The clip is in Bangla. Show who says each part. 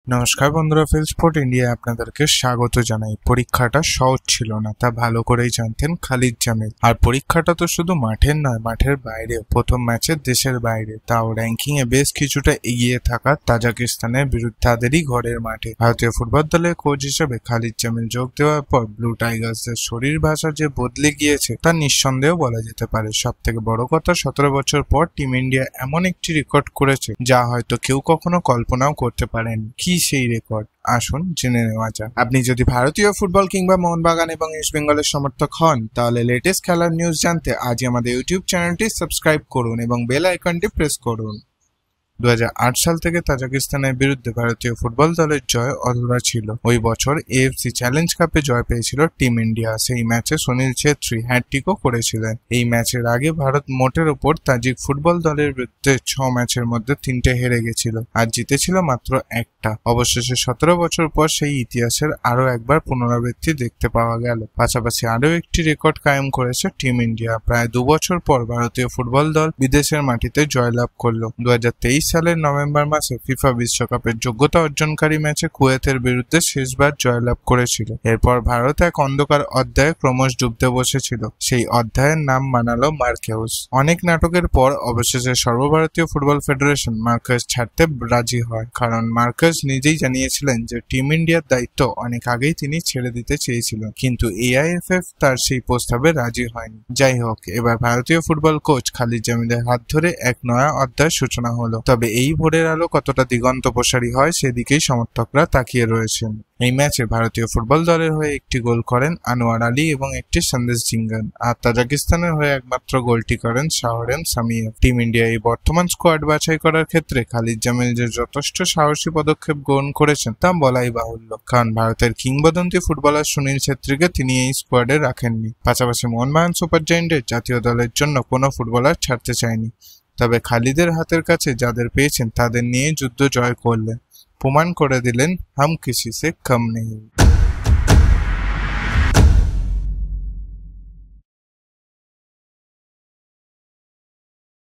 Speaker 1: নমস্কার বন্ধুরা, ফিল স্পোর্ট ইন্ডিয়ায় আপনাদেরকে স্বাগত জানাই। পরীক্ষাটা সহজ ছিল না, তা ভালো করেই জানতেন খালিদ জামিল। আর পরীক্ষাটা তো শুধু মাঠের নয়, মাঠের বাইরে। প্রথম ম্যাচে দেশের বাইরে, তাও র্যাঙ্কিং এ বেশ কিছুটা এগিয়ে থাকা তাজিকিস্তানের বিরুদ্ধে তাদেরই ঘরের মাঠে। ভারতীয় ফুটবল দলের কোচ হিসেবে খালিদ জামিল যোগ দেওয়ার পর ব্লু টাইগার্সের শরীর ভাষা যে বদলে গিয়েছে তা নিঃসন্দেহ বলা যেতে পারে। সব থেকে বড় কথা, 17 বছর পর টিম ইন্ডিয়া এমন একটি রেকর্ড করেছে যা হয়তো কেউ কখনো কল্পনাও করতে পারেন। কি সেই রেকর্ড, আসুন জেনে নেওয়া যাক। আপনি যদি ভারতীয় ফুটবল কিংবা মোহনবাগান এবং ইস্ট বেঙ্গলের সমর্থক হন, তাহলে লেটেস্ট খেলার নিউজ জানতে আজই আমাদের ইউটিউব চ্যানেলটি সাবস্ক্রাইব করুন এবং বেল আইকনটি প্রেস করুন। 2008 সাল থেকে তাজিকিস্তানের বিরুদ্ধে ভারতীয় ফুটবল দলের জয় অধরা ছিল। ওই বছর এএফসি চ্যালেঞ্জ কাপে জয় পেয়েছিল টিম ইন্ডিয়া। সেই ম্যাচে সুনীল ছেত্রী হ্যাটট্রিকও করেছিলেন। এই ম্যাচের আগে ভারত মোটের ওপর তাজিক ফুটবল দলের বিরুদ্ধে 6 ম্যাচের মধ্যে 3টে হেরে গেছিল আর জিতেছিল মাত্র একটা। অবশেষে 17 বছর পর সেই ইতিহাসের আরো একবার পুনরাবৃত্তি দেখতে পাওয়া গেল। পাশাপাশি আরো একটি রেকর্ড কায়েম করেছে টিম ইন্ডিয়া। প্রায় 2 বছর পর ভারতীয় ফুটবল দল বিদেশের মাটিতে জয়লাভ করল। 2023 সালের নভেম্বর মাসে ফিফা বিশ্বকাপের যোগ্যতা অর্জনকারী ম্যাচে কুয়েতের বিরুদ্ধে শেষবার জয়লাভ করেছিল। এরপর ভারত এক অন্ধকার অধ্যায়ে ক্রমশ ডুবতে বসেছিল। সেই অধ্যায়ের নাম বানালো মার্কেউস। অনেক নাটকের পর অবশেষে সর্বভারতীয় ফুটবল ফেডারেশন মার্কেউস ছাড়তে রাজি হয়, কারণ মার্কেউস নিজেই জানিয়েছিলেন যে টিম ইন্ডিয়ার দায়িত্ব অনেক আগেই তিনি ছেড়ে দিতে চেয়েছিলেন, কিন্তু এআইএফএফ তার সেই প্রস্তাবে রাজি হয়নি। যাই হোক, এবার ভারতীয় ফুটবল কোচ খালিদ জামিলের হাত ধরে এক নয়া অধ্যায়ের সূচনা হলো। তবে এই ভোরের আলো কতটা দিগন্ত প্রসারী হয় সেদিকেই সমর্থকরা তাকিয়ে রয়েছেন। এই ম্যাচে ভারতীয় ফুটবল দলের হয়ে একটি গোল করেন আনোয়ার আলী এবং একটি সন্দেশ জিঙ্গান, আর তাজিকিস্তানের হয়ে একমাত্র গোলটি করেন শাহরেম সামিয়েভ। টিম ইন্ডিয়া এই বর্তমান স্কোয়াড বাছাই করার ক্ষেত্রে খালিদ জামিল যে যথেষ্ট সাহসী পদক্ষেপ গ্রহণ করেছেন তা বলাই বাহুল্য, কারণ ভারতের কিংবদন্তি ফুটবলার সুনীল ছেত্রীকে তিনি এই স্কোয়াডে রাখেননি। পাশাপাশি মোহনবাগান সুপার জায়ান্টের জাতীয় দলের জন্য কোনো ফুটবলার ছাড়তে চায়নি। তবে খালিদের হাতের কাছে যাদের পেয়েছেন তাদের নিয়ে যুদ্ধ জয় করলেন, প্রমাণ করে দিলেন হাম কিসি সে কম নেই।